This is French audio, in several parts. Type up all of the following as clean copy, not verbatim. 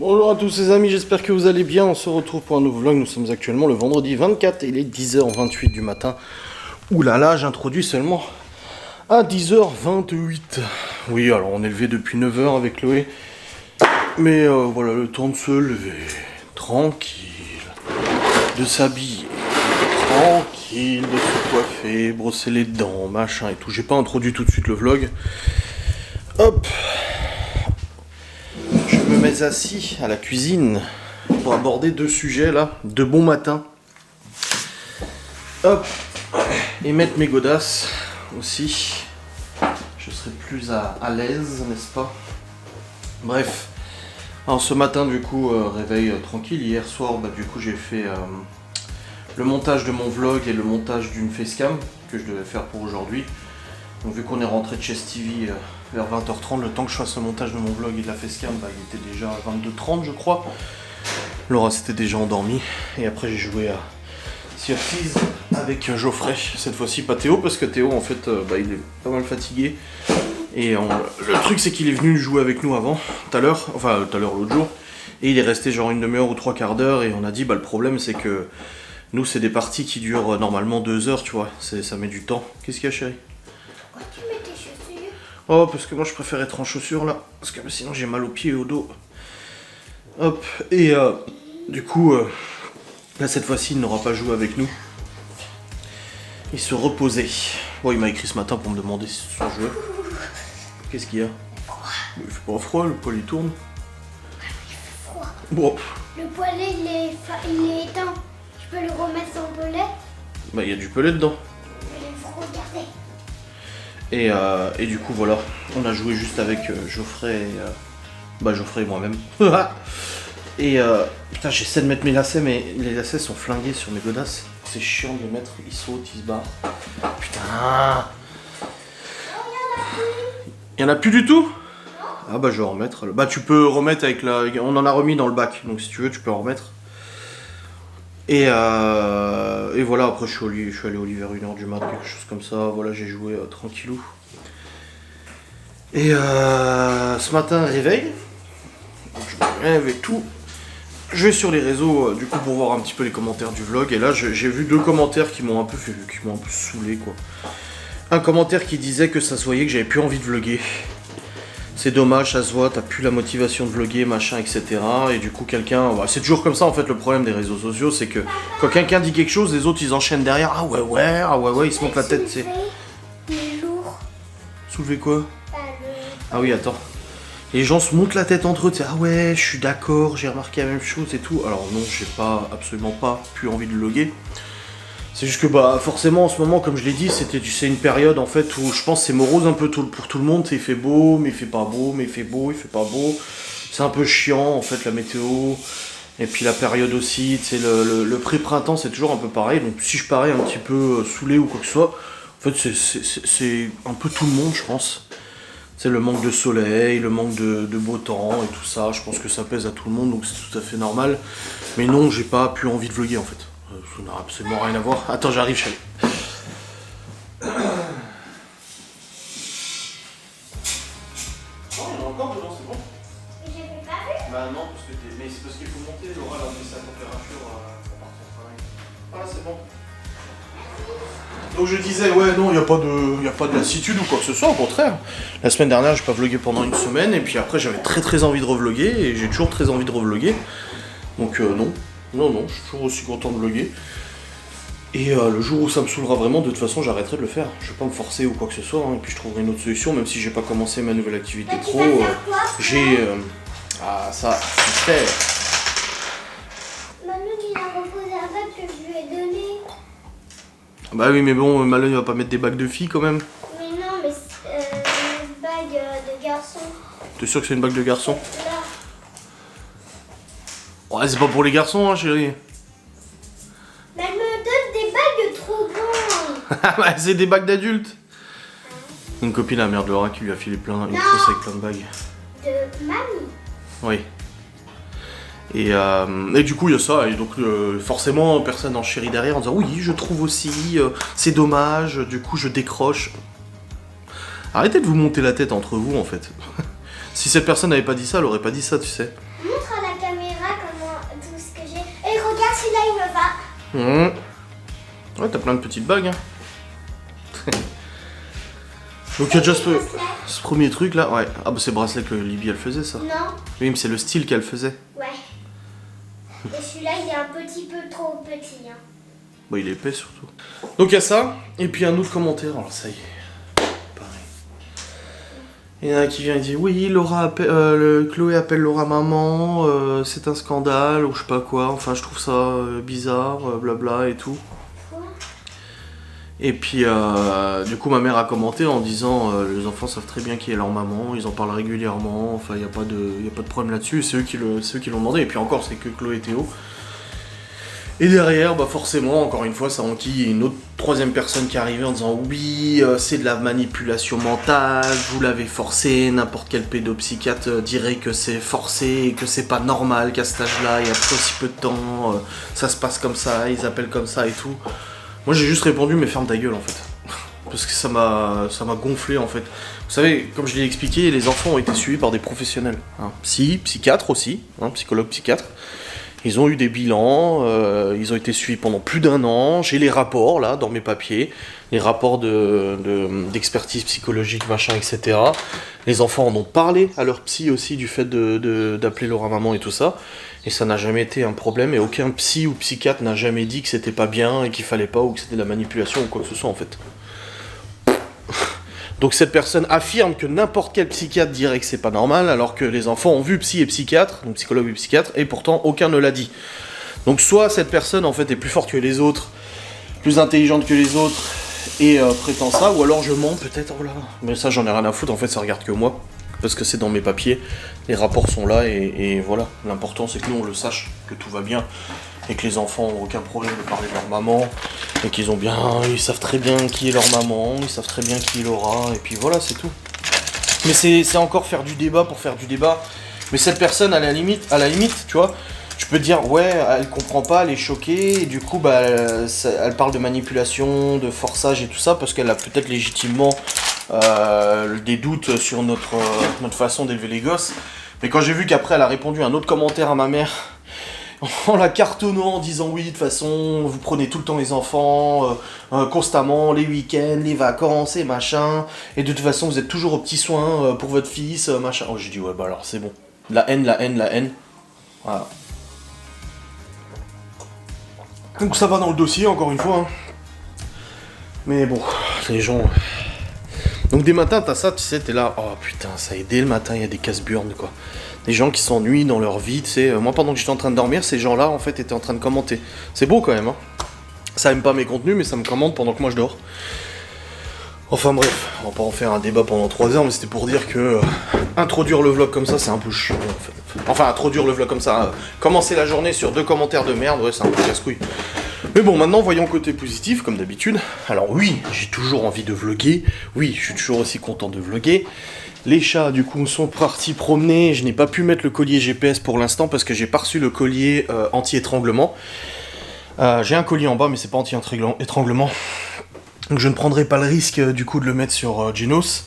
Bonjour à tous les amis, j'espère que vous allez bien. On se retrouve pour un nouveau vlog. Nous sommes actuellement le vendredi 24 et il est 10h28 du matin. Ouh là là, j'introduis seulement à 10h28. Oui, alors on est levé depuis 9h avec Chloé. Mais voilà, le temps de se lever tranquille, de s'habiller tranquille, de se coiffer, brosser les dents, machin et tout. J'ai pas introduit tout de suite le vlog. Hop, je me mets assis à la cuisine pour aborder deux sujets là, de bon matin. Hop, et mettre mes godasses aussi. Je serai plus à l'aise, n'est-ce pas? Bref, alors ce matin du coup, réveil tranquille. Hier soir, du coup j'ai fait le montage de mon vlog et le montage d'une facecam que je devais faire pour aujourd'hui. Donc vu qu'on est rentré de chez Stevie vers 20h30, le temps que je fasse le montage de mon vlog et de la facecam, il était déjà 22h30 je crois. Laura s'était déjà endormie et après j'ai joué à Sea of Thieves avec Geoffrey. Cette fois-ci pas Théo parce que Théo en fait il est pas mal fatigué. Et le truc c'est qu'il est venu jouer avec nous avant, tout à l'heure l'autre jour. Et il est resté genre une demi-heure ou trois quarts d'heure et on a dit le problème c'est que nous c'est des parties qui durent normalement 2 heures tu vois, ça met du temps. Qu'est-ce qu'il y a chérie? Tu mets tes chaussures? Oh, parce que moi je préfère être en chaussures là, parce que sinon j'ai mal aux pieds et au dos. Hop, et du coup, là cette fois-ci il n'aura pas joué avec nous. Il se reposait. Bon, il m'a écrit ce matin pour me demander si c'est son jeu. Qu'est-ce qu'il y a? Il fait pas froid, le poêle il tourne. Il fait froid. Bon. Le poêlé il est éteint. Je peux le remettre sans pellet? Il y a du pellet dedans. Il faut regarder. Et du coup voilà, on a joué juste avec Geoffrey et Geoffrey et moi-même. Et putain, j'essaie de mettre mes lacets mais les lacets sont flingués sur mes godasses. C'est chiant de les mettre, ils sautent, ils se barrent. Putain. Il y en a plus du tout? Ah je vais en remettre. Tu peux remettre avec la... On en a remis dans le bac, donc si tu veux tu peux en remettre. Et voilà, après je suis allé au lit vers 1h du mat, quelque chose comme ça. Voilà, j'ai joué tranquillou. Et ce matin, réveil. Donc, je me lève et tout. Je vais sur les réseaux du coup pour voir un petit peu les commentaires du vlog. Et là, j'ai vu deux commentaires qui m'ont un peu saoulé quoi. Un commentaire qui disait que ça se voyait que j'avais plus envie de vlogger. C'est dommage, ça se voit, t'as plus la motivation de vlogger, machin, etc. Et du coup, quelqu'un... c'est toujours comme ça, en fait, le problème des réseaux sociaux, c'est que quand quelqu'un dit quelque chose, les autres, ils enchaînent derrière. Ah ouais, ils se montent la tête, c'est... Il est lourd. Soulever quoi? Ah oui, attends. Les gens se montent la tête entre eux, tu sais, ah ouais, je suis d'accord, j'ai remarqué la même chose et tout. Alors non, j'ai absolument pas plus envie de vlogger. C'est juste que forcément en ce moment, comme je l'ai dit, c'est une période en fait où je pense que c'est morose un peu pour tout le monde. Il fait beau, mais il fait pas beau, mais il fait beau, il fait pas beau. C'est un peu chiant en fait la météo. Et puis la période aussi, tu sais, le pré-printemps c'est toujours un peu pareil. Donc si je parais un petit peu saoulé ou quoi que ce soit, en fait c'est un peu tout le monde je pense. C'est le manque de soleil, le manque de beau temps et tout ça. Je pense que ça pèse à tout le monde donc c'est tout à fait normal. Mais non, j'ai pas plus envie de vlogger en fait. Ça n'a absolument rien à voir. Attends, j'arrive, chérie. Oh, il y en a encore dedans, c'est bon? Mais j'avais pas vu. Non, mais c'est parce qu'il faut monter. Laura, elle a mis sa température en partant au travail. Ah, c'est bon. Donc je disais, ouais, non, il n'y a pas de lassitude ou quoi que ce soit, au contraire. La semaine dernière, j'ai pas vlogué pendant une semaine, et puis après, j'avais très envie de revloguer, et j'ai toujours très envie de revloguer. Donc non, je suis toujours aussi content de vloguer. Et le jour où ça me saoulera vraiment, de toute façon, j'arrêterai de le faire. Je vais pas me forcer ou quoi que ce soit, et puis je trouverai une autre solution, même si j'ai pas commencé ma nouvelle activité pro. J'ai... ça, super. Manu, il a reposé un bac que je lui ai donné. Bah oui, mais bon, Malone, il va pas mettre des bacs de filles quand même. Mais non, mais c'est une bague de garçon. T'es sûr que c'est une bague de garçon? Là. Ouais, c'est pas pour les garçons, hein, chérie. Mais elle me donne des bagues trop grandes. C'est des bagues d'adultes. Une copine à la mère de Laura qui lui a filé une trousse avec plein de bagues. De mamie. Oui. Et du coup il y a ça, et donc forcément personne en chérit derrière en disant oui je trouve aussi, c'est dommage, du coup je décroche. Arrêtez de vous monter la tête entre vous en fait. Si cette personne n'avait pas dit ça, elle aurait pas dit ça, tu sais. Montre à la caméra comment tout ce que j'ai. Et regarde, celui-là, il me va. Ouais, t'as plein de petites bagues. Hein. Donc il y a déjà ce premier truc là. Ouais. Ah bah c'est le bracelet que Libby elle faisait ça. Non. Oui, mais c'est le style qu'elle faisait. Ouais. Et celui-là, il est un petit peu trop petit. Hein. Bah il est épais surtout. Donc il y a ça. Et puis un autre commentaire. Alors ça y est. Pareil. Il y en a qui vient et dit oui, Chloé appelle Laura maman. C'est un scandale ou je sais pas quoi. Enfin je trouve ça bizarre, blabla et tout. Et puis, du coup, ma mère a commenté en disant les enfants savent très bien qui est leur maman, ils en parlent régulièrement, enfin, il n'y a pas de problème là-dessus, c'est eux qui l'ont demandé, et puis encore, c'est que Chloé et Théo. Et derrière, bah forcément, encore une fois, ça enquille une autre troisième personne qui est arrivée en disant oui, c'est de la manipulation mentale, vous l'avez forcé, n'importe quel pédopsychiatre dirait que c'est forcé, et que c'est pas normal qu'à cet âge-là, il y a aussi peu de temps, ça se passe comme ça, ils appellent comme ça et tout. Moi j'ai juste répondu mais ferme ta gueule en fait. Parce que ça m'a gonflé en fait. Vous savez, comme je l'ai expliqué, les enfants ont été suivis par des professionnels. Hein. Psychiatres aussi, hein, psychologues, psychiatres. Ils ont eu des bilans, ils ont été suivis pendant plus d'1 an. J'ai les rapports là dans mes papiers, les rapports d'expertise psychologique, machin, etc. Les enfants en ont parlé à leur psy aussi du fait d'appeler Laura maman et tout ça. Et ça n'a jamais été un problème et aucun psy ou psychiatre n'a jamais dit que c'était pas bien et qu'il fallait pas ou que c'était de la manipulation ou quoi que ce soit en fait. Donc cette personne affirme que n'importe quel psychiatre dirait que c'est pas normal, alors que les enfants ont vu psy et psychiatre, donc psychologue et psychiatre, et pourtant aucun ne l'a dit. Donc soit cette personne en fait est plus forte que les autres, plus intelligente que les autres, et prétend ça, ou alors je mens peut-être, oh là. Mais ça j'en ai rien à foutre, en fait ça regarde que moi, parce que c'est dans mes papiers, les rapports sont là, et voilà. L'important c'est que nous on le sache, que tout va bien, et que les enfants n'ont aucun problème de parler de leur maman, et ils savent très bien qui est leur maman, ils savent très bien qui est Laura, et puis voilà, c'est tout. Mais c'est encore faire du débat pour faire du débat. Mais cette personne, à la limite, tu vois, tu peux dire, ouais, elle comprend pas, elle est choquée, et du coup, bah, elle parle de manipulation, de forçage et tout ça, parce qu'elle a peut-être légitimement des doutes sur notre façon d'élever les gosses. Mais quand j'ai vu qu'après, elle a répondu à un autre commentaire à ma mère, en la cartonnant, en disant oui, de toute façon, vous prenez tout le temps les enfants, constamment, les week-ends, les vacances et machin, et de toute façon, vous êtes toujours aux petits soins pour votre fils, machin. Oh, j'ai dit, ouais, bah alors c'est bon. La haine. Voilà. Donc ça va dans le dossier, encore une fois. Hein. Mais bon, les gens... Donc des matins, t'as ça, tu sais, t'es là, oh putain, ça y est, dès le matin, il y a des casse-burnes, quoi. Des gens qui s'ennuient dans leur vie, tu sais. Moi, pendant que j'étais en train de dormir, ces gens-là, en fait, étaient en train de commenter. C'est beau, quand même, hein. Ça aime pas mes contenus, mais ça me commente pendant que moi, je dors. Enfin, bref, on va pas en faire un débat pendant 3 heures, mais c'était pour dire que... introduire le vlog comme ça, c'est un peu chiant, en fait. Enfin, introduire le vlog comme ça, commencer la journée sur 2 commentaires de merde, ouais, c'est un peu casse-couille. Mais bon, maintenant, voyons le côté positif, comme d'habitude. Alors oui, j'ai toujours envie de vlogger. Oui, je suis toujours aussi content de vlogger. Les chats, du coup, sont partis promener. Je n'ai pas pu mettre le collier GPS pour l'instant parce que j'ai pas reçu le collier anti-étranglement. J'ai un collier en bas, mais c'est pas anti-étranglement. Donc je ne prendrai pas le risque, du coup, de le mettre sur Genos.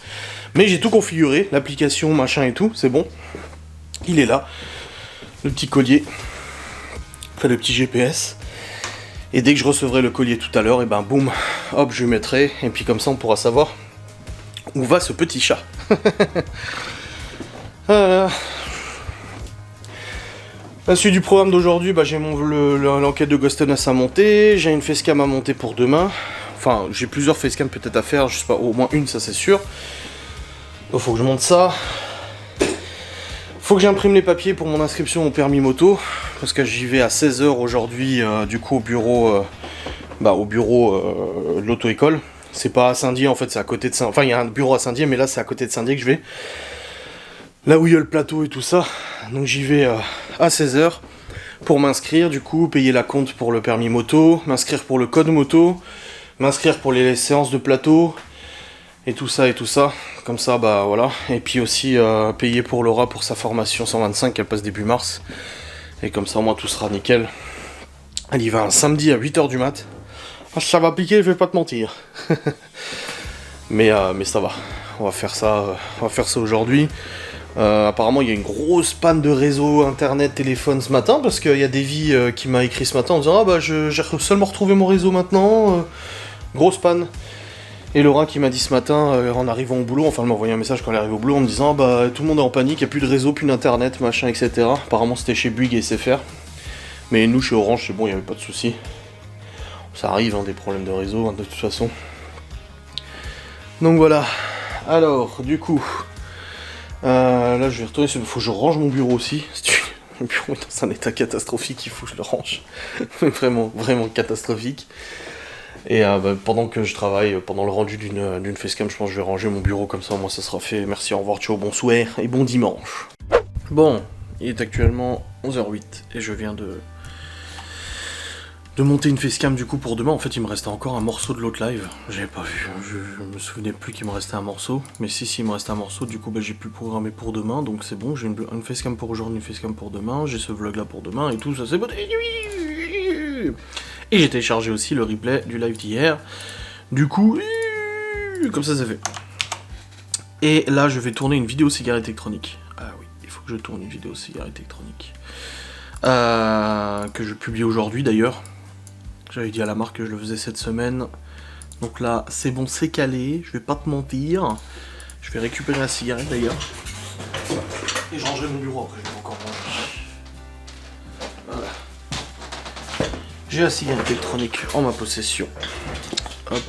Mais j'ai tout configuré, l'application, machin et tout, c'est bon. Il est là. Le petit collier. Enfin, le petit GPS. Et dès que je recevrai le collier tout à l'heure, et ben boum, hop, je le mettrai, et puis comme ça on pourra savoir où va ce petit chat. La suite du programme d'aujourd'hui, bah, j'ai l'enquête de Ghostness à monter, j'ai une facecam à monter pour demain. Enfin, j'ai plusieurs facecams peut-être à faire, je sais pas, au moins une, ça c'est sûr. Donc faut que je monte ça. Faut que j'imprime les papiers pour mon inscription au permis moto, parce que j'y vais à 16h aujourd'hui, du coup au bureau de l'auto-école. C'est pas à Saint-Dié, en fait, c'est à côté de Saint-Dié. Enfin, il y a un bureau à Saint-Dié, mais là c'est à côté de Saint-Dié que je vais. Là où il y a le plateau et tout ça. Donc j'y vais à 16h pour m'inscrire, du coup, payer la compte pour le permis moto, m'inscrire pour le code moto, m'inscrire pour les séances de plateau, et tout ça. Comme ça, bah voilà. Et puis aussi payer pour Laura pour sa formation 125 qu'elle passe début mars. Et comme ça, au moins tout sera nickel. Elle y va un samedi à 8h du mat. Ça va piquer, je vais pas te mentir. mais ça va. On va faire ça aujourd'hui. Apparemment il y a une grosse panne de réseau, internet, téléphone ce matin, parce qu'il y a Davy qui m'a écrit ce matin en disant « Ah bah j'ai seulement retrouvé mon réseau maintenant, grosse panne ». Et Laura qui m'a dit ce matin, en arrivant au boulot, enfin elle m'a envoyé un message quand elle est arrivée au boulot en me disant « Bah tout le monde est en panique, il n'y a plus de réseau, plus d'internet, machin, etc. » Apparemment c'était chez Bouygues et SFR. Mais nous chez Orange c'est bon, il n'y avait pas de soucis. Ça arrive, hein, des problèmes de réseau, hein, de toute façon. Donc voilà. Alors, du coup... là je vais retourner, il faut que je range mon bureau aussi. Le bureau est dans un état catastrophique, il faut que je le range. Vraiment, vraiment catastrophique. Et pendant que je travaille, pendant le rendu d'une facecam, je pense que je vais ranger mon bureau comme ça, au moins ça sera fait. Merci, au revoir, ciao, bonsoir et bon dimanche. Bon, il est actuellement 11h08 et je viens de monter une facecam du coup pour demain. En fait il me restait encore un morceau de l'autre live, j'avais pas vu, je me souvenais plus qu'il me restait un morceau, mais si il me restait un morceau, du coup j'ai pu le programmer pour demain, donc c'est bon, j'ai une facecam pour aujourd'hui, une facecam pour demain, j'ai ce vlog là pour demain et tout, ça c'est bon. Et j'ai téléchargé aussi le replay du live d'hier, du coup, comme ça c'est fait. Et là je vais tourner une vidéo cigarette électronique. Ah oui, il faut que je tourne une vidéo cigarette électronique. Que je publie aujourd'hui d'ailleurs. J'avais dit à la marque que je le faisais cette semaine. Donc là, c'est bon, c'est calé. Je vais pas te mentir. Je vais récupérer la cigarette d'ailleurs. Et je rangerai mon bureau après. Je vais encore ranger. Voilà. J'ai la cigarette électronique en ma possession. Hop.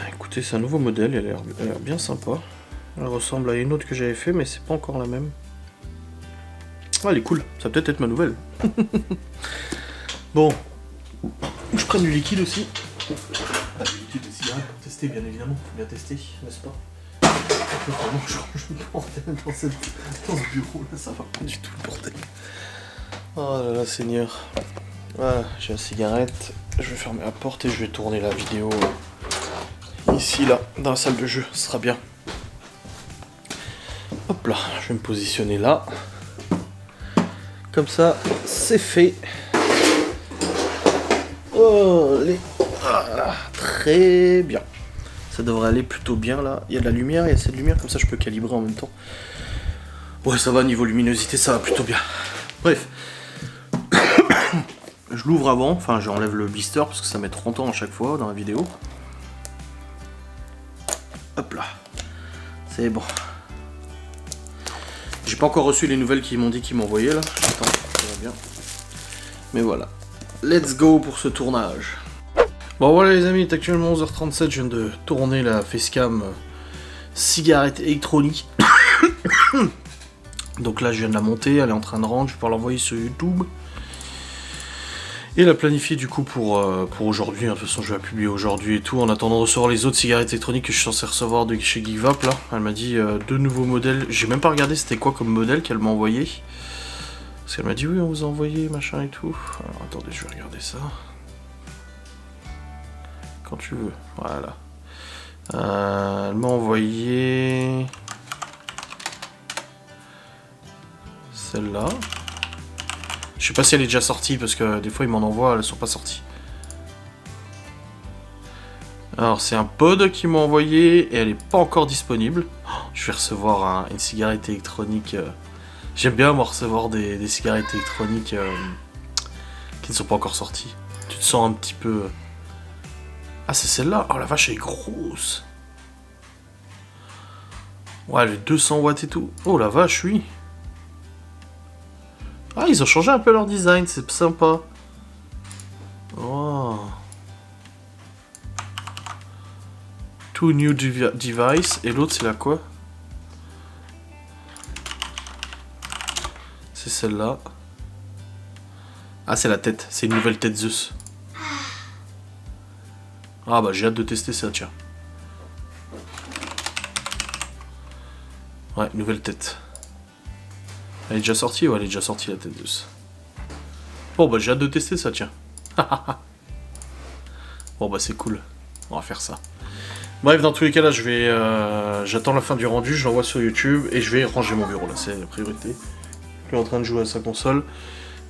Écoutez, c'est un nouveau modèle. Elle a l'air bien sympa. Elle ressemble à une autre que j'avais fait, mais c'est pas encore la même. Ah, elle est cool. Ça va peut-être être ma nouvelle. Bon, je prends du liquide aussi. Du liquide de cigarette pour tester, bien évidemment. Faut bien tester, n'est-ce pas? Vraiment, je range le bordel dans ce bureau là, ça va pas du tout le bordel. Oh là là, Seigneur. Voilà, j'ai la cigarette. Je vais fermer la porte et je vais tourner la vidéo ici, là, dans la salle de jeu. Ce sera bien. Hop là, je vais me positionner là. Comme ça, c'est fait. Oh, très bien. Ça devrait aller plutôt bien là. Il y a de la lumière, il y a cette lumière, comme ça je peux calibrer en même temps. Ouais, ça va, niveau luminosité, ça va plutôt bien. Bref. Je l'ouvre avant, enfin j'enlève le blister parce que ça met 30 ans à chaque fois dans la vidéo. Hop là. C'est bon. J'ai pas encore reçu les nouvelles qu'ils m'ont dit qu'ils m'envoyaient là. Attends, ça va bien. Mais voilà. Let's go pour ce tournage. Bon voilà les amis, il est actuellement 11h37, je viens de tourner la facecam cigarette électronique. Donc là je viens de la monter, elle est en train de rendre, je vais pouvoir l'envoyer sur YouTube. Et la planifier du coup pour aujourd'hui, de toute façon je vais la publier aujourd'hui et tout, en attendant de recevoir les autres cigarettes électroniques que je suis censé recevoir de chez Geekvap là. Elle m'a dit 2 nouveaux modèles, j'ai même pas regardé c'était quoi comme modèle qu'elle m'a envoyé. Parce qu'elle m'a dit oui on vous a envoyé machin et tout. Alors attendez je vais regarder ça. Quand tu veux, voilà. Elle m'a envoyé... celle-là. Je sais pas si elle est déjà sortie parce que des fois ils m'en envoient, elles sont pas sorties. Alors c'est un pod qui m'a envoyé et elle est pas encore disponible. Oh, je vais recevoir une cigarette électronique. J'aime bien moi recevoir des cigarettes électroniques qui ne sont pas encore sorties. Tu te sens un petit peu... Ah c'est celle-là. Oh la vache elle est grosse. Ouais elle est 200 watts et tout. Oh la vache oui. Ah ils ont changé un peu leur design, c'est sympa. Oh. Two new device. Et l'autre c'est la quoi? C'est celle-là. Ah c'est la tête, c'est une nouvelle tête Zeus. Ah bah j'ai hâte de tester ça tiens. Ouais, nouvelle tête. Elle est déjà sortie? Ouais, elle est déjà sortie la tête Zeus. Bon bah j'ai hâte de tester ça tiens. Bon bah c'est cool. On va faire ça. Bref, dans tous les cas là je vais... j'attends la fin du rendu, je l'envoie sur YouTube et je vais ranger mon bureau là, c'est la priorité. Il est en train de jouer à sa console.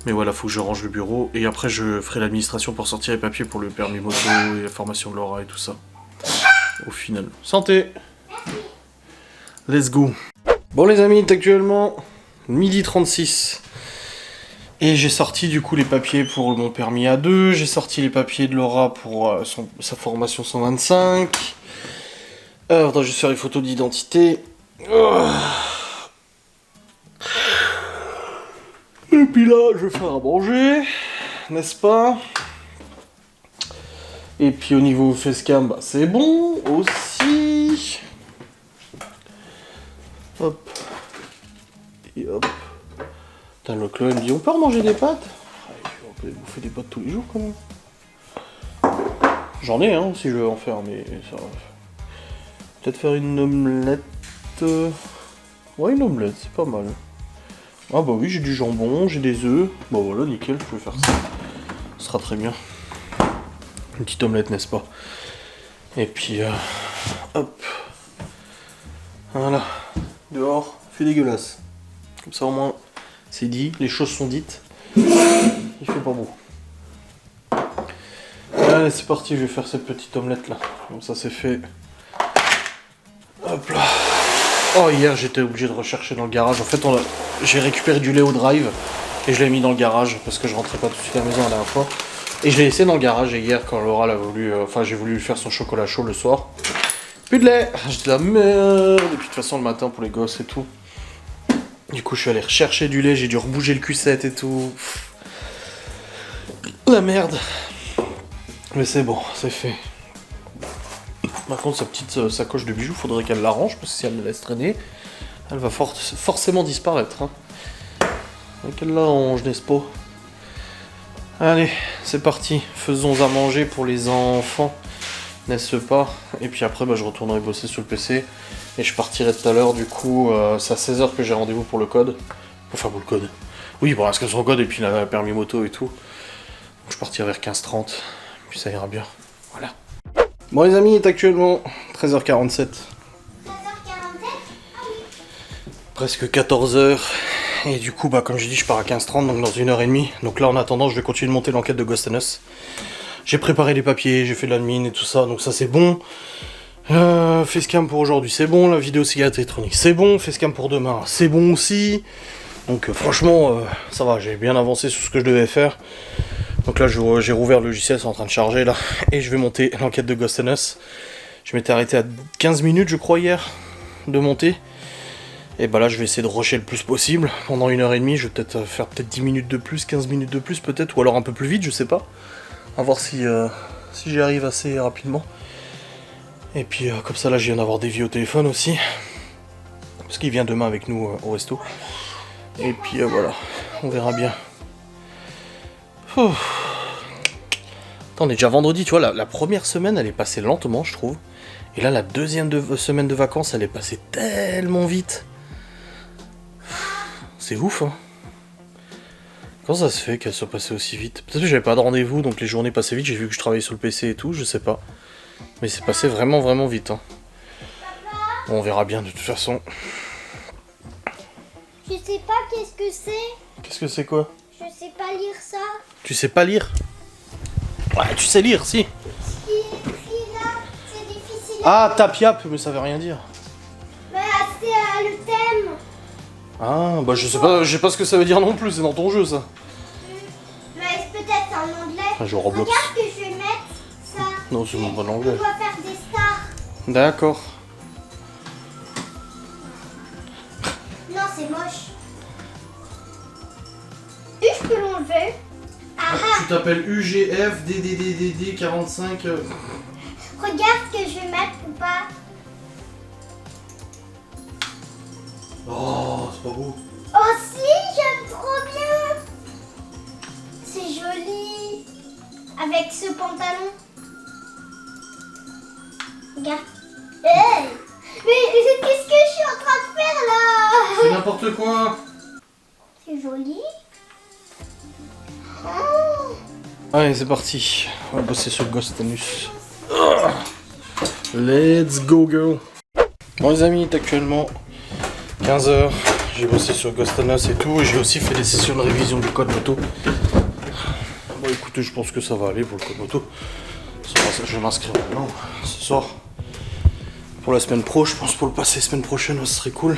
Mais voilà, faut que je range le bureau. Et après, je ferai l'administration pour sortir les papiers pour le permis moto et la formation de Laura et tout ça. Au final. Santé! let's go. Bon les amis, il est actuellement 12h36. Et j'ai sorti du coup les papiers pour mon permis A2, j'ai sorti les papiers de Laura pour sa formation 125. Attends, je vais faire les photos d'identité. Et puis là, je vais faire à manger, n'est-ce pas? Et puis au niveau facecam, bah, c'est bon aussi. Hop. Et hop. Putain, le Chloé me dit, on peut remanger des pâtes? On peut bouffer des pâtes tous les jours quand même. J'en ai, hein, si je veux en faire, mais ça va. Peut-être faire une omelette. Ouais, une omelette, c'est pas mal. Ah bah oui, j'ai du jambon, j'ai des œufs. Bon voilà, nickel, je vais faire ça. Ce sera très bien. Une petite omelette, n'est-ce pas? Et puis, hop. Voilà. Dehors, fait dégueulasse. Comme ça au moins, c'est dit, les choses sont dites. Il fait pas beau. Allez, c'est parti, je vais faire cette petite omelette là. Comme ça, c'est fait. Hop là. Oh, hier j'étais obligé de rechercher dans le garage. En fait, j'ai récupéré du lait au drive et je l'ai mis dans le garage parce que je rentrais pas tout de suite à la maison la dernière fois. Et je l'ai laissé dans le garage. Et hier, quand Laura l'a voulu, j'ai voulu lui faire son chocolat chaud le soir. Plus de lait. J'étais la merde. Et puis de toute façon, le matin pour les gosses et tout. Du coup, je suis allé rechercher du lait. J'ai dû rebouger le cul-7 et tout. La merde. Mais c'est bon, c'est fait. Par contre, sa petite sacoche de bijoux, faudrait qu'elle l'arrange, parce que si elle la laisse traîner, elle va forcément disparaître. Hein. Donc elle l'arrange, n'est-ce pas? Allez, c'est parti. Faisons à manger pour les enfants, n'est-ce pas? Et puis après, bah, je retournerai bosser sur le PC, et je partirai tout à l'heure, du coup, c'est à 16h que j'ai rendez-vous pour le code. Enfin, pour le code. Oui, pour l'inscription au code, et puis la permis moto et tout. Donc je partirai vers 15h30, puis ça ira bien. Voilà. Bon les amis, il est actuellement 13h47. 13h47 ? Ah oui. Presque 14h. Et du coup, bah, comme je dis, je pars à 15h30, donc dans 1h30. Donc là, en attendant, je vais continuer de monter l'enquête de Ghost and Us. J'ai préparé les papiers, j'ai fait de l'admin et tout ça, donc ça c'est bon. Facecam pour aujourd'hui, c'est bon. La vidéo cigarette électronique, c'est bon. Facecam pour demain, c'est bon aussi. Donc franchement, ça va, j'ai bien avancé sur ce que je devais faire. Donc là, j'ai rouvert le logiciel, c'est en train de charger là. Et je vais monter l'enquête de Ghost and Us. Je m'étais arrêté à 15 minutes, je crois, hier, de monter. Et bah là, je vais essayer de rusher le plus possible. Pendant 1h30, je vais peut-être faire 10 minutes de plus, 15 minutes de plus peut-être. Ou alors un peu plus vite, je sais pas. À voir si j'y arrive assez rapidement. Et puis comme ça, là, je viens d'avoir des vies au téléphone aussi. Parce qu'il vient demain avec nous au resto. Et puis voilà, on verra bien. Attends, on est déjà vendredi, tu vois, la première semaine elle est passée lentement je trouve. Et là la deuxième semaine de vacances elle est passée tellement vite. C'est ouf hein. Comment ça se fait qu'elle soit passée aussi vite? Peut-être que j'avais pas de rendez-vous donc les journées passaient vite, j'ai vu que je travaillais sur le PC et tout, je sais pas. Mais c'est passé vraiment vraiment vite hein. Bon, on verra bien de toute façon. Je sais pas qu'est-ce que c'est. Qu'est-ce que c'est quoi? Je sais pas lire ça. Tu sais pas lire? Ouais, tu sais lire, si. Si là, c'est difficile. Ah, tap-yap, mais ça veut rien dire. Bah, c'est le thème. Ah, bah je sais pas ce que ça veut dire non plus, c'est dans ton jeu ça. Mais peut-être en anglais. Ah, je rebloque. Regarde que je vais mettre ça. Non, c'est même pas l'anglais. On doit faire des stars. D'accord. Non, c'est moche. Et je peux l'enlever. Ah ah. Tu t'appelles UGF DDDDD 45. Regarde ce que je vais mettre ou pas. Oh, c'est pas beau. Oh si, j'aime trop bien. C'est joli. Avec ce pantalon. Regarde. Hey, mais qu'est-ce que je suis en train de faire là? C'est n'importe quoi. C'est joli. Oh. Allez, c'est parti. On va bosser sur Ghost and Us. Let's go, girl. Bon, les amis, il est actuellement 15h. J'ai bossé sur Ghost and Us et tout. Et j'ai aussi fait des sessions de révision du code moto. Bon, écoutez, je pense que ça va aller pour le code moto. Je vais m'inscrire maintenant ce soir. pour la semaine pro, je pense pour le passer semaine prochaine, ce serait cool.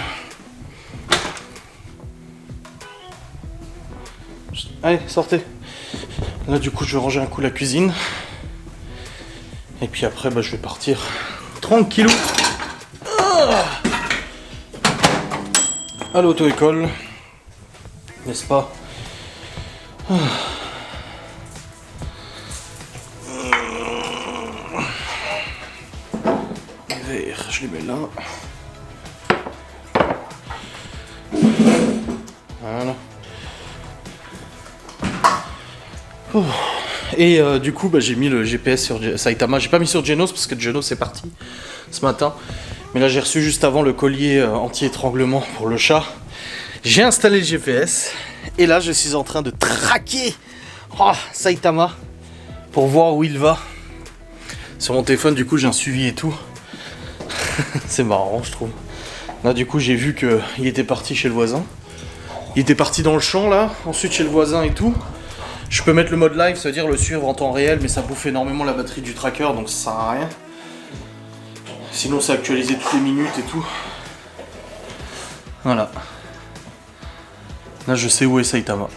Allez, sortez. Là du coup je vais ranger un coup la cuisine. Et puis après bah, je vais partir tranquillou à l'auto-école. N'est-ce pas? Les verres, je les mets là. Voilà. Oh. Et du coup, bah, j'ai mis le GPS sur Saitama. J'ai pas mis sur Genos parce que Genos est parti ce matin. Mais là, j'ai reçu juste avant le collier anti-étranglement pour le chat. J'ai installé le GPS. Et là, je suis en train de traquer Saitama pour voir où il va. Sur mon téléphone, du coup, j'ai un suivi et tout. C'est marrant, je trouve. Là, du coup, j'ai vu qu'il était parti chez le voisin. Il était parti dans le champ, là. Ensuite, chez le voisin et tout. Je peux mettre le mode live, ça veut dire le suivre en temps réel, mais ça bouffe énormément la batterie du tracker, donc ça sert à rien. Sinon, c'est actualisé toutes les minutes et tout. Voilà. Là, je sais où est Saitama.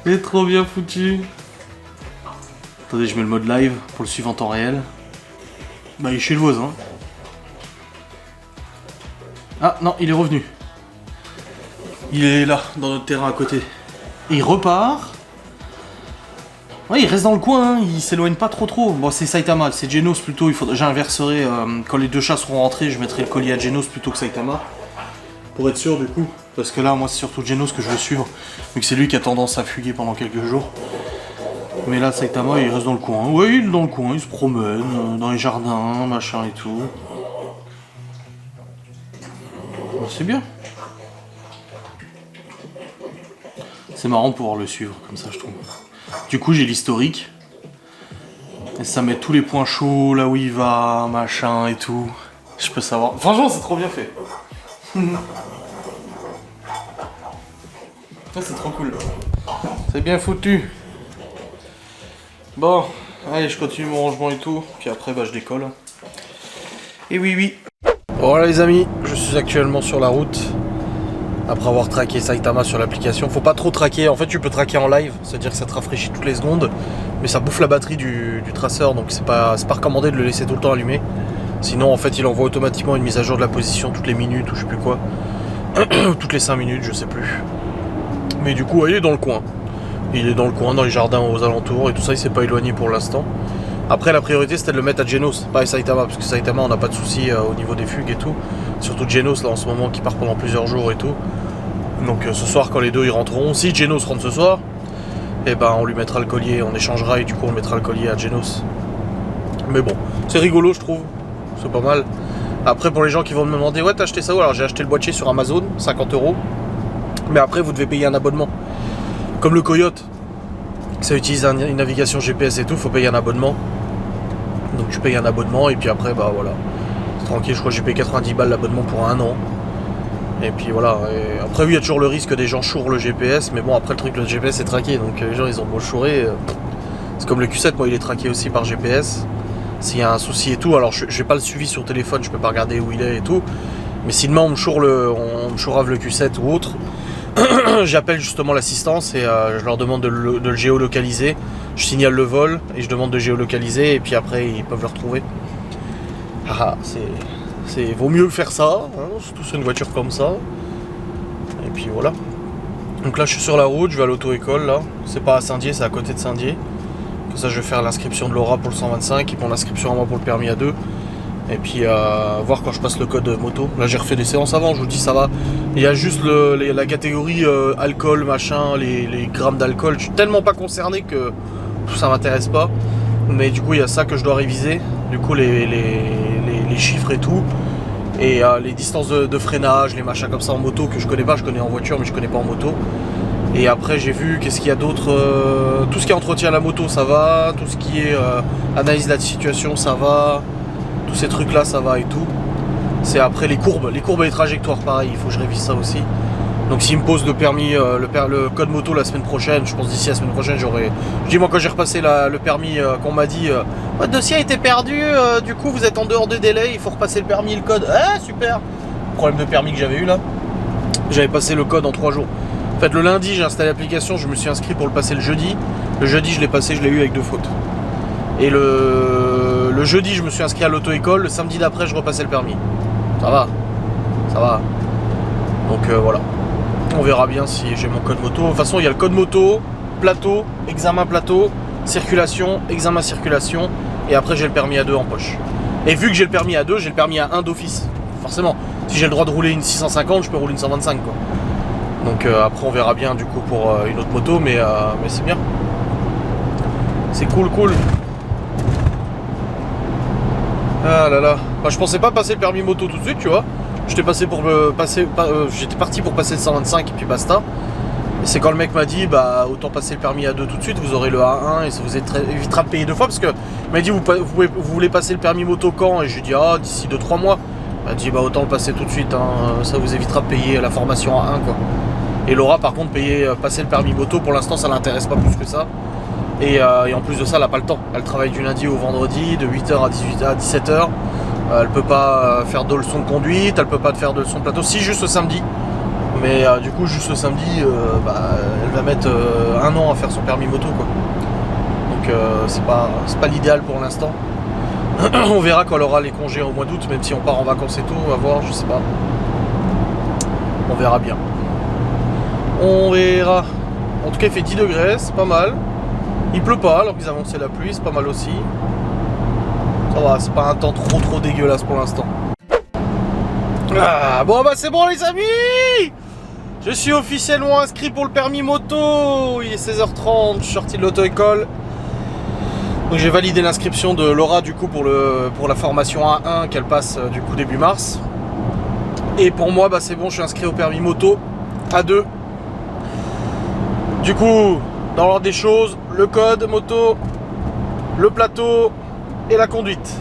Il est trop bien foutu. Attendez, je mets le mode live pour le suivre en temps réel. Bah, il est chez le voisin. Ah, non, il est revenu. Il est là, dans notre terrain à côté. Et il repart. Ouais, il reste dans le coin, hein. Il s'éloigne pas trop. Bon, c'est Saitama, c'est Genos plutôt. J'inverserai, quand les deux chats seront rentrés, je mettrai le collier à Genos plutôt que Saitama. Pour être sûr du coup. Parce que là, moi, c'est surtout Genos que je veux suivre. Vu que c'est lui qui a tendance à fuguer pendant quelques jours. Mais là, Saitama, il reste dans le coin. Oui, il est dans le coin, il se promène dans les jardins, machin et tout. Bon, c'est bien. C'est marrant de pouvoir le suivre comme ça, je trouve. Du coup, j'ai l'historique. Et ça met tous les points chauds, là où il va, machin et tout. Je peux savoir. Franchement, c'est trop bien fait. Ça, c'est trop cool. C'est bien foutu. Bon, allez, je continue mon rangement et tout. Puis après, bah, je décolle. Et oui. Voilà, les amis, je suis actuellement sur la route. Après avoir traqué Saitama sur l'application, faut pas trop traquer, en fait tu peux traquer en live, c'est-à-dire que ça te rafraîchit toutes les secondes, mais ça bouffe la batterie du traceur, donc c'est pas recommandé de le laisser tout le temps allumé. Sinon en fait il envoie automatiquement une mise à jour de la position toutes les minutes ou je sais plus quoi. Toutes les 5 minutes, je sais plus. Mais du coup il est dans le coin. Il est dans le coin, dans les jardins aux alentours et tout ça, il s'est pas éloigné pour l'instant. Après la priorité c'était de le mettre à Genos, pas à Saitama, parce que Saitama on n'a pas de soucis au niveau des fugues et tout. Surtout Genos là en ce moment qui part pendant plusieurs jours et tout. Donc ce soir quand les deux ils rentreront, si Genos rentre ce soir, et ben on lui mettra le collier, on échangera et du coup on mettra le collier à Genos. Mais bon, c'est rigolo je trouve, c'est pas mal. Après pour les gens qui vont me demander ouais t'as acheté ça où, alors j'ai acheté le boîtier sur Amazon, 50 €. Mais après vous devez payer un abonnement. Comme le Coyote, ça utilise une navigation GPS et tout, faut payer un abonnement. Donc tu payes un abonnement et puis après bah voilà. C'est tranquille, je crois que j'ai payé 90 balles l'abonnement pour 1 an. Et puis voilà, et après oui il y a toujours le risque que des gens chourent le GPS, mais bon après le truc le GPS est traqué, donc les gens ils ont beau chourer. C'est comme le Q7, moi il est traqué aussi par GPS. S'il y a un souci et tout, alors je vais pas le suivi sur téléphone, je peux pas regarder où il est et tout. Mais si demain on me chourave le Q7 ou autre, j'appelle justement l'assistance et je leur demande de le géolocaliser. Je signale le vol et je demande de géolocaliser et puis après ils peuvent le retrouver. Vaut mieux faire ça, hein, surtout sur une voiture comme ça. Et puis voilà. Donc là je suis sur la route, je vais à l'auto-école là. C'est pas à Saint-Dié, c'est à côté de Saint-Dié. Comme ça je vais faire l'inscription de Laura pour le 125 et mon inscription à moi pour le permis A2. Et puis voir quand je passe le code moto. Là j'ai refait des séances avant, je vous dis ça va. Il y a juste la catégorie alcool, machin, les grammes d'alcool. Je suis tellement pas concerné que tout ça m'intéresse pas. Mais du coup il y a ça que je dois réviser. Du coup les chiffres et tout. Et les distances de freinage, les machins comme ça en moto que je connais pas, je connais en voiture mais je connais pas en moto. Et après j'ai vu qu'est-ce qu'il y a d'autre, tout ce qui est entretien à la moto ça va, tout ce qui est analyse de la situation ça va, tous ces trucs là ça va et tout. C'est après les courbes et les trajectoires pareil, il faut que je révise ça aussi. Donc s'il me pose le permis, le code moto la semaine prochaine, je pense d'ici la semaine prochaine j'aurai... Je dis moi quand j'ai repassé le permis qu'on m'a dit votre dossier a été perdu, du coup vous êtes en dehors de délai, il faut repasser le permis et le code. Ah super. Problème de permis que j'avais eu là. J'avais passé le code en 3 jours. En fait le lundi j'ai installé l'application, je me suis inscrit pour le passer le jeudi. Le jeudi je l'ai passé, je l'ai eu avec 2 fautes. Et le jeudi je me suis inscrit à l'auto-école, le samedi d'après je repassais le permis. Ça va. Ça va. Donc voilà. On verra bien si j'ai mon code moto. De toute façon, il y a le code moto, plateau, examen plateau, circulation, examen circulation. Et après, j'ai le permis à 2 en poche. Et vu que j'ai le permis à 2, j'ai le permis à 1 d'office. Forcément. Si j'ai le droit de rouler une 650, je peux rouler une 125, quoi. Donc après, on verra bien du coup pour une autre moto. Mais c'est bien. C'est cool. Ah là là. Bah, je pensais pas passer le permis moto tout de suite, tu vois. J'étais parti pour passer le 125 et puis basta. Et c'est quand le mec m'a dit bah autant passer le permis à 2 tout de suite, vous aurez le A1 et ça vous évitera de payer 2 fois parce que il m'a dit vous voulez passer le permis moto quand? Et je lui ai dit d'ici 2-3 mois. Il m'a dit bah autant le passer tout de suite, hein, ça vous évitera de payer la formation A1 quoi. Et Laura par contre passer le permis moto pour l'instant ça l'intéresse pas plus que ça. Et en plus de ça elle n'a pas le temps. Elle travaille du lundi au vendredi de 8h à 17h. Elle peut pas faire de leçon de conduite, elle peut pas faire de leçon de plateau, si juste le samedi. Mais du coup juste le samedi, elle va mettre 1 an à faire son permis moto quoi. Donc c'est pas l'idéal pour l'instant. On verra quand elle aura les congés au mois d'août, même si on part en vacances et tout, on va voir, je sais pas. On verra bien. On verra. En tout cas il fait 10 degrés, c'est pas mal. Il pleut pas alors qu'ils annonçaient la pluie, c'est pas mal aussi. Ça va, c'est pas un temps trop dégueulasse pour l'instant. Ah, bon bah c'est bon les amis. Je suis officiellement inscrit pour le permis moto. Il est 16h30, je suis sorti de l'auto-école. Donc j'ai validé l'inscription de Laura du coup pour la formation A1 qu'elle passe du coup début mars. Et pour moi bah c'est bon, je suis inscrit au permis moto A2. Du coup, dans l'ordre des choses, le code moto, le plateau et la conduite.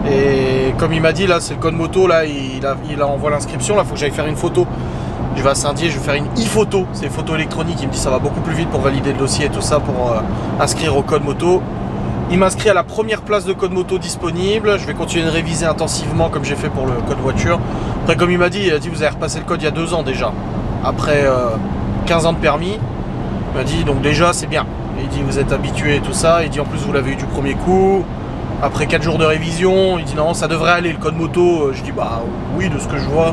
Et comme il m'a dit là c'est le code moto, là il envoie l'inscription, là faut que j'aille faire une photo. Je vais à Saint-Dié, je vais faire une e-photo, c'est une photo électronique, il me dit ça va beaucoup plus vite pour valider le dossier et tout ça pour inscrire au code moto. Il m'inscrit à la première place de code moto disponible, je vais continuer de réviser intensivement comme j'ai fait pour le code voiture. Après comme il a dit vous avez repassé le code il y a 2 ans déjà, après 15 ans de permis, il m'a dit donc déjà c'est bien. Il dit vous êtes habitué et tout ça, il dit en plus vous l'avez eu du premier coup. Après 4 jours de révision, il dit non ça devrait aller le code moto. Je dis bah oui de ce que je vois.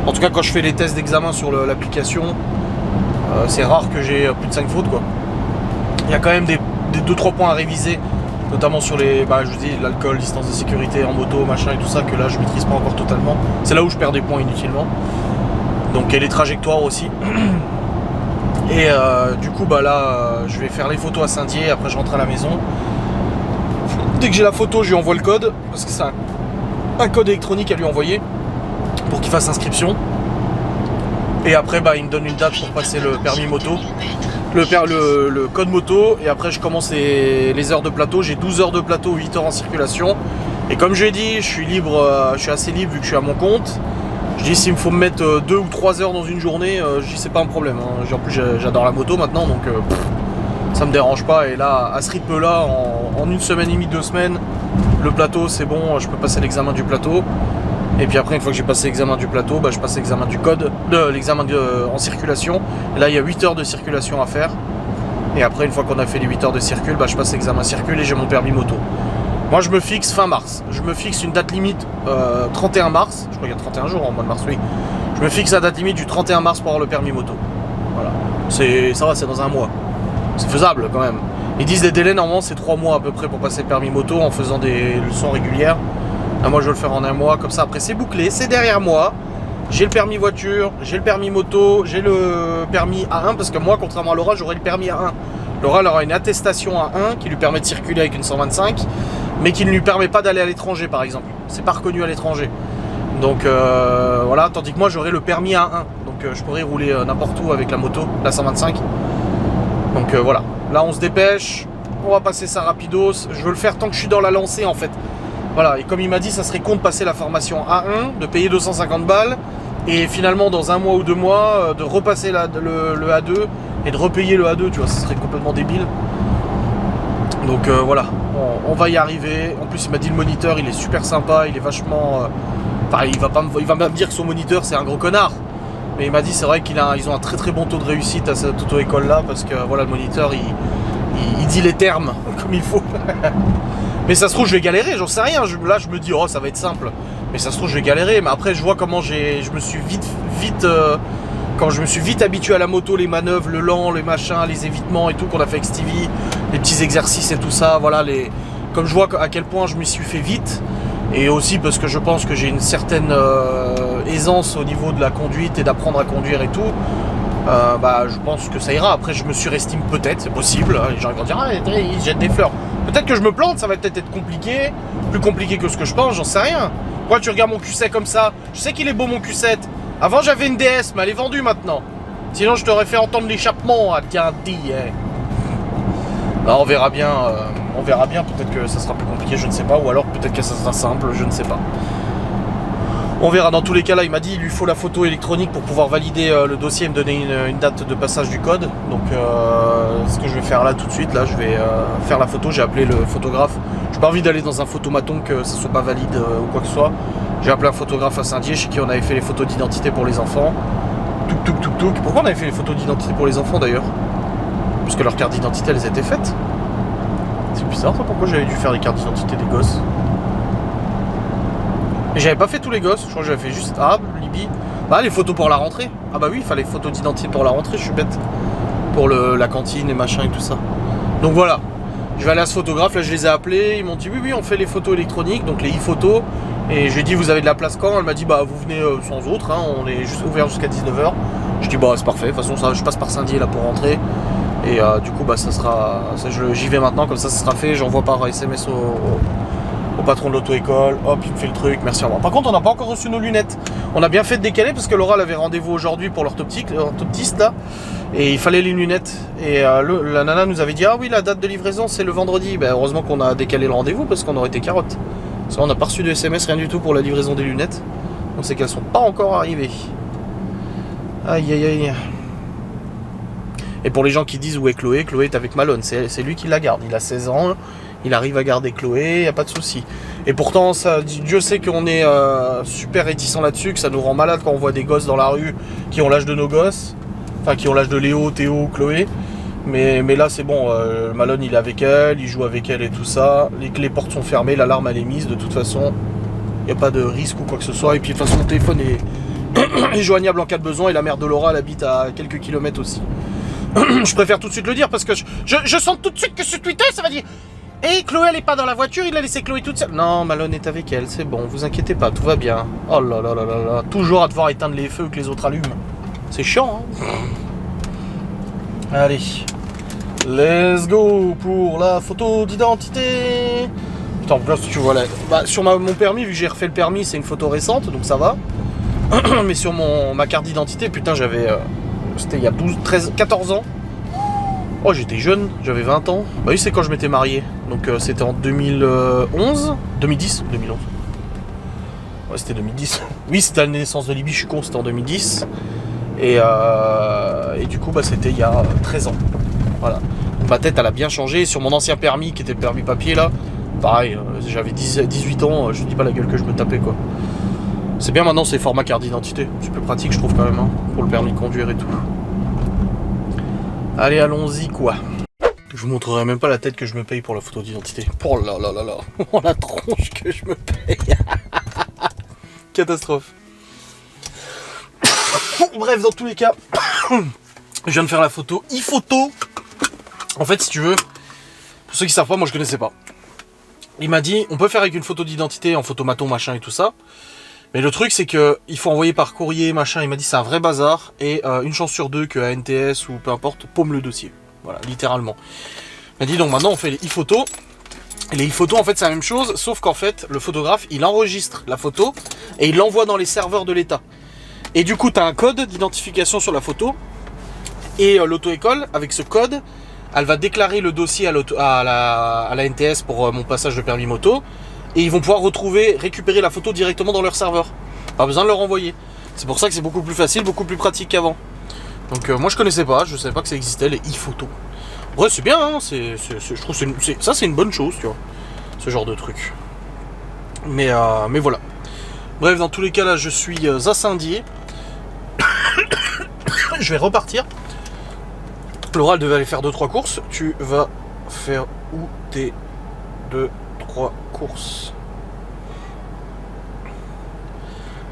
En tout cas quand je fais les tests d'examen sur l'application, c'est rare que j'ai plus de 5 fautes quoi. Il y a quand même des 2-3 points à réviser, notamment sur les, je vous dis l'alcool, distance de sécurité en moto, machin et tout ça que là je maîtrise pas encore totalement. C'est là où je perds des points inutilement. Donc et les trajectoires aussi. Et du coup là je vais faire les photos à Saint-Dié, après je rentre à la maison. Dès que j'ai la photo, je lui envoie le code, parce que c'est un code électronique à lui envoyer pour qu'il fasse l'inscription. Et après, il me donne une date pour passer le permis moto, le code moto. Et après, je commence les heures de plateau. J'ai 12 heures de plateau, 8 heures en circulation. Et comme je l'ai dit, je suis libre, je suis assez libre vu que je suis à mon compte. Je dis s'il me faut me mettre 2 ou 3 heures dans une journée, je dis c'est pas un problème. Hein. En plus, j'adore la moto maintenant, donc ça me dérange pas. Et là, à ce rythme-là, en 1 semaine et demie, 2 semaines, le plateau c'est bon, je peux passer l'examen du plateau. Et puis après, une fois que j'ai passé l'examen du plateau, je passe l'examen du code, l'examen en circulation. Et là, il y a 8 heures de circulation à faire. Et après, une fois qu'on a fait les 8 heures de circule, je passe l'examen circule et j'ai mon permis moto. Moi, je me fixe fin mars. Je me fixe une date limite 31 mars. Je crois qu'il y a 31 jours en mois de mars, oui. Je me fixe la date limite du 31 mars pour avoir le permis moto. Voilà. Ça va, c'est dans un mois. C'est faisable quand même. Ils disent des délais, normalement c'est 3 mois à peu près pour passer le permis moto en faisant des leçons régulières. Là, moi je vais le faire en 1 mois, comme ça après c'est bouclé, c'est derrière moi. J'ai le permis voiture, j'ai le permis moto, j'ai le permis A1 parce que moi contrairement à Laura j'aurai le permis A1. Laura elle aura une attestation A1 qui lui permet de circuler avec une 125 mais qui ne lui permet pas d'aller à l'étranger par exemple. C'est pas reconnu à l'étranger. Donc voilà, tandis que moi j'aurai le permis A1. Donc je pourrai rouler n'importe où avec la moto, la 125. Donc voilà, là on se dépêche, on va passer ça rapidos, je veux le faire tant que je suis dans la lancée en fait. Voilà, et comme il m'a dit, ça serait con de passer la formation A1, de payer 250 balles et finalement dans 1 mois ou 2 mois de repasser le A2 et de repayer le A2, tu vois, ce serait complètement débile. Donc voilà, on va y arriver. En plus il m'a dit le moniteur il est super sympa, il est vachement... Enfin il va pas me dire que son moniteur c'est un gros connard. Mais il m'a dit c'est vrai qu'ils ont un très très bon taux de réussite à cette auto-école là, parce que voilà, le moniteur il dit les termes comme il faut. Mais ça se trouve je vais galérer, j'en sais rien. Là je me dis oh ça va être simple. Mais ça se trouve je vais galérer. Mais après je vois comment je me suis quand je me suis vite habitué à la moto, les manœuvres, le lent, les machins, les évitements et tout qu'on a fait avec Stevie, les petits exercices et tout ça, voilà, comme je vois à quel point je m'y suis fait vite, et aussi parce que je pense que j'ai une certaine aisance au niveau de la conduite et d'apprendre à conduire et tout, je pense que ça ira. Après je me surestime peut-être, c'est possible, les gens vont dire ah il jette des fleurs. Peut-être que je me plante, ça va peut-être être compliqué, plus compliqué que ce que je pense, j'en sais rien. Moi tu regardes mon Q7 comme ça, je sais qu'il est beau mon Q7. Avant j'avais une DS, mais elle est vendue maintenant. Sinon je t'aurais fait entendre l'échappement. Ah tiens, dis. On verra bien. Peut-être que ça sera plus compliqué, je ne sais pas. Ou alors peut-être que ça sera simple, je ne sais pas. On verra. Dans tous les cas là, il m'a dit il lui faut la photo électronique pour pouvoir valider le dossier et me donner une date de passage du code. Donc ce que je vais faire là tout de suite, là je vais faire la photo. J'ai appelé le photographe. J'ai pas envie d'aller dans un photomaton que ça soit pas valide ou quoi que ce soit. J'ai appelé un photographe à Saint-Dié chez qui on avait fait les photos d'identité pour les enfants. Touk. Pourquoi on avait fait les photos d'identité pour les enfants d'ailleurs? Parce que leurs cartes d'identité elles étaient faites. C'est bizarre ça, pourquoi j'avais dû faire les cartes d'identité des gosses? Mais j'avais pas fait tous les gosses, je crois que j'avais fait juste Arabe, Libye. Bah les photos pour la rentrée. Ah bah oui, il fallait photos d'identité pour la rentrée, je suis bête. Pour la cantine et machin et tout ça. Donc voilà. Je vais aller à ce photographe, là je les ai appelés, ils m'ont dit oui on fait les photos électroniques, donc les e-photos. Et je lui ai dit vous avez de la place quand? Elle m'a dit bah vous venez sans autre, hein, on est juste ouvert jusqu'à 19h. Je dis bah c'est parfait, de toute façon ça, je passe par Saint-Dié là pour rentrer. Et du coup bah ça sera. J'y vais maintenant, comme ça sera fait, j'envoie par SMS au patron de l'auto-école, hop il me fait le truc, merci à moi. Par contre on n'a pas encore reçu nos lunettes. On a bien fait de décaler parce que Laura elle avait rendez-vous aujourd'hui pour l'orthoptiste là. Et il fallait les lunettes. Et la nana nous avait dit ah oui la date de livraison c'est le vendredi. Ben, heureusement qu'on a décalé le rendez-vous parce qu'on aurait été carottes. Parce qu'on n'a pas reçu de SMS, rien du tout pour la livraison des lunettes. On sait qu'elles sont pas encore arrivées. Aïe aïe aïe. Et pour les gens qui disent où est Chloé, Chloé est avec Malone, c'est lui qui la garde. Il a 16 ans, il arrive à garder Chloé, y a pas de souci. Et pourtant, Dieu sait qu'on est super réticent là-dessus, que ça nous rend malade quand on voit des gosses dans la rue qui ont l'âge de nos gosses. Enfin, qui ont l'âge de Léo, Théo, Chloé. Mais là, c'est bon, Malone, il est avec elle, il joue avec elle et tout ça. Les portes sont fermées, l'alarme, elle est mise. De toute façon, il n'y a pas de risque ou quoi que ce soit. Et puis, de toute façon, mon téléphone est joignable en cas de besoin. Et la mère de Laura, elle habite à quelques kilomètres aussi. Je préfère tout de suite le dire parce que je sens tout de suite que sur Twitter, ça va dire « Et Chloé, elle est pas dans la voiture, il a laissé Chloé toute seule. » Non, Malone est avec elle, c'est bon, vous inquiétez pas, tout va bien. Oh là là là là là, toujours à devoir éteindre les feux que les autres allument. C'est chiant, hein. Allez, let's go pour la photo d'identité. Putain, en plus, tu vois là, sur mon permis, vu que j'ai refait le permis, c'est une photo récente, donc ça va. Mais sur ma carte d'identité, putain, j'avais... c'était il y a 14 ans. Oh, j'étais jeune, j'avais 20 ans. Bah oui, c'est quand je m'étais marié. Donc c'était en 2011 2010 2011. Ouais, c'était 2010. Oui, c'était la naissance de Libye, je suis con, c'était en 2010. Et du coup, bah, c'était il y a 13 ans. Voilà. Ma tête, elle a bien changé. Sur mon ancien permis, qui était le permis papier, là, pareil, j'avais 18 ans, je dis pas la gueule que je me tapais, quoi. C'est bien maintenant, c'est format carte d'identité. C'est plus pratique, je trouve, quand même, hein, pour le permis de conduire et tout. Allez, allons-y, quoi. Je vous montrerai même pas la tête que je me paye pour la photo d'identité. Oh là là là là. Oh, la tronche que je me paye. Catastrophe. Bref, dans tous les cas, je viens de faire la photo e-photo. En fait, si tu veux, pour ceux qui savent pas, moi je connaissais pas. Il m'a dit, on peut faire avec une photo d'identité en photomaton, machin et tout ça. Mais le truc, c'est que il faut envoyer par courrier, machin. Il m'a dit, c'est un vrai bazar. Et une chance sur deux que ANTS ou peu importe paume le dossier. Voilà, littéralement. Il m'a dit, donc maintenant on fait les e-photos. Et les e-photos, en fait, c'est la même chose, sauf qu'en fait, le photographe, il enregistre la photo et il l'envoie dans les serveurs de l'État. Et du coup, tu as un code d'identification sur la photo. Et l'auto-école, avec ce code, elle va déclarer le dossier à la NTS pour mon passage de permis moto. Et ils vont pouvoir récupérer la photo directement dans leur serveur. Pas besoin de leur envoyer. C'est pour ça que c'est beaucoup plus facile, beaucoup plus pratique qu'avant. Donc moi je connaissais pas, je savais pas que ça existait, les e-photos. Ouais, c'est bien, hein, je trouve que ça c'est une bonne chose, tu vois, ce genre de truc. Mais voilà. Bref, dans tous les cas, là, je suis à Saint-Dié. Je vais repartir. Laura, elle devait aller faire 2-3 courses. Tu vas faire où tes 2-3 courses?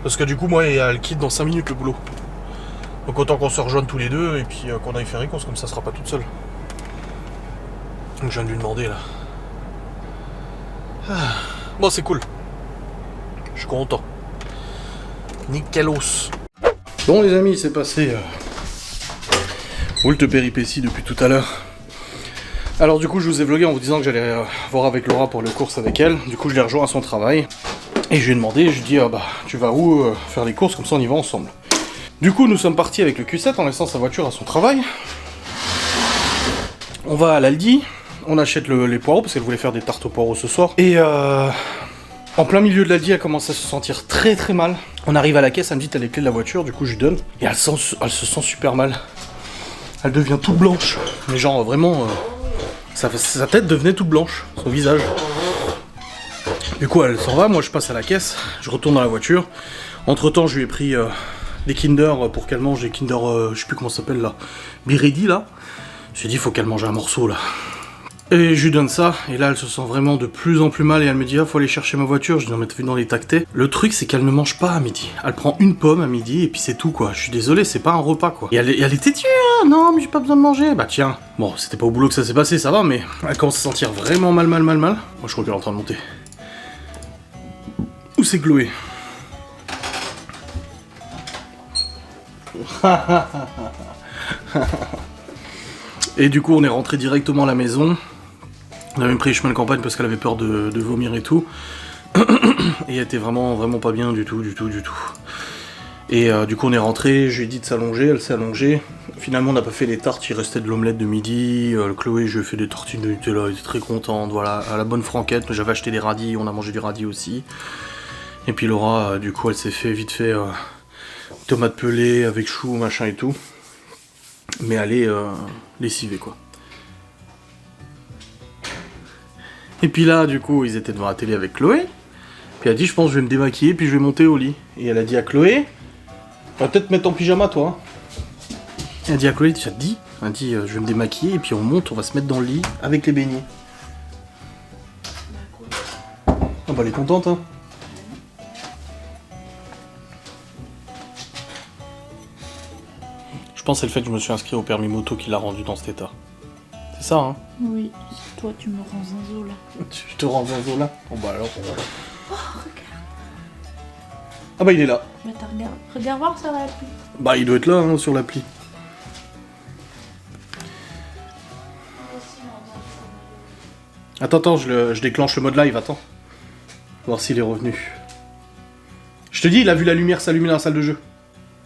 Parce que du coup, moi, elle quitte dans 5 minutes le boulot. Donc autant qu'on se rejoigne tous les deux et puis qu'on aille faire les courses, comme ça sera pas toute seule. Donc je viens de lui demander là. Bon, c'est cool. Je suis content. Nickelos. Bon les amis, c'est passé moult péripéties depuis tout à l'heure. Alors du coup, je vous ai vlogué en vous disant que j'allais voir avec Laura pour les courses avec elle. Du coup, je l'ai rejoint à son travail. Et je lui ai demandé, je lui ai dit, bah, tu vas où faire les courses, comme ça on y va ensemble. Du coup, nous sommes partis avec le Q7 en laissant sa voiture à son travail. On va à l'Aldi, on achète les poireaux, parce qu'elle voulait faire des tartes aux poireaux ce soir. Et en plein milieu de l'Aldi, elle commence à se sentir très très mal. On arrive à la caisse, elle me dit, t'as les clés de la voiture, du coup je lui donne. Et elle se sent super mal. Elle devient toute blanche. Mais genre vraiment, sa tête devenait toute blanche, son visage. Du coup, elle s'en va, moi je passe à la caisse, je retourne dans la voiture. Entre temps, je lui ai pris des Kinder pour qu'elle mange des Kinder, je sais plus comment ça s'appelle là, Biredi là. Je lui ai dit, il faut qu'elle mange un morceau là. Et je lui donne ça, et là elle se sent vraiment de plus en plus mal, et elle me dit, ah, faut aller chercher ma voiture. Je dis, non mais t'as vu dans les tactés. Le truc, c'est qu'elle ne mange pas à midi. Elle prend une pomme à midi, et puis c'est tout quoi. Je suis désolé, c'est pas un repas quoi. Et elle était têtue, hein, non mais j'ai pas besoin de manger. Bah tiens, bon, c'était pas au boulot que ça s'est passé, ça va, mais elle commence à se sentir vraiment mal. Moi je crois qu'elle est en train de monter. Où c'est Chloé? Et du coup on est rentré directement à la maison. On a même pris le chemin de campagne parce qu'elle avait peur de vomir et tout. Et elle était vraiment pas bien du tout. Et du coup on est rentré, je lui ai dit de s'allonger, elle s'est allongée. Finalement on n'a pas fait les tartes, il restait de l'omelette de midi. Chloé, je lui ai fait des tortillas de Nutella, elle était très contente, voilà, à la bonne franquette. J'avais acheté des radis, on a mangé du radis aussi. Et puis Laura, du coup elle s'est fait vite fait tomate pelée avec chou, machin et tout. Mais elle est lessivée quoi. Et puis là, du coup, ils étaient devant la télé avec Chloé. Puis elle a dit, je pense que je vais me démaquiller, puis je vais monter au lit. Et elle a dit à Chloé, on va peut-être mettre en pyjama, toi. Elle a dit à Chloé, tu as dit? Elle a dit, je vais me démaquiller, et puis on monte, on va se mettre dans le lit avec les beignets. Ah bah elle est contente, hein. Je pense que c'est le fait que je me suis inscrit au permis moto qui l'a rendu dans cet état. C'est ça, hein? Oui, toi tu me rends zinzo là. Je te rends zinzo là? Bon bah alors... Oh, regarde. Ah bah il est là. Mais regarde voir ça va la pluie. Bah il doit être là, hein, sur l'appli. Attends, je déclenche le mode live, attends. Voir s'il est revenu. Je te dis, il a vu la lumière s'allumer dans la salle de jeu.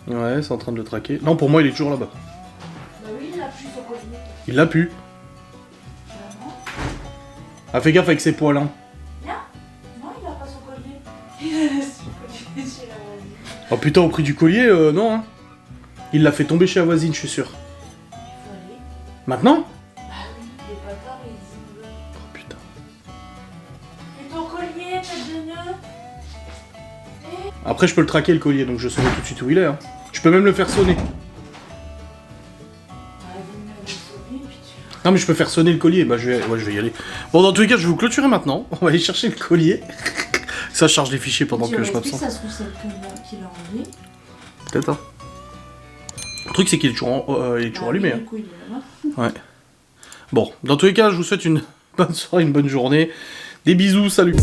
Ouais, c'est en train de le traquer. Non, pour moi, il est toujours là-bas. Bah oui, il a pu son collier. Il l'a pu. Ah, fais gaffe avec ses poils, hein. Non, il a pas son collier. Il a laissé son collier chez la voisine. Oh putain, au prix du collier, non, hein. Il l'a fait tomber chez la voisine, je suis sûr. Il faut aller. Maintenant? Bah oui, il est pas tard, il est 19h. Oh putain. Et ton collier, tête de nœud? Après, je peux le traquer, le collier, donc je saurai tout de suite où il est, hein. Je peux même le faire sonner. Non mais je peux faire sonner le collier, bah je vais y aller. Bon dans tous les cas je vais vous clôturer maintenant, on va aller chercher le collier. Ça charge les fichiers pendant que je m'absente. Ça se trouve c'est le collier qui l'a enlevé. Peut-être hein. Le truc c'est qu'il est toujours, allumé. Du coup, il est là-bas. Ouais. Bon, dans tous les cas je vous souhaite une bonne soirée, une bonne journée. Des bisous, salut.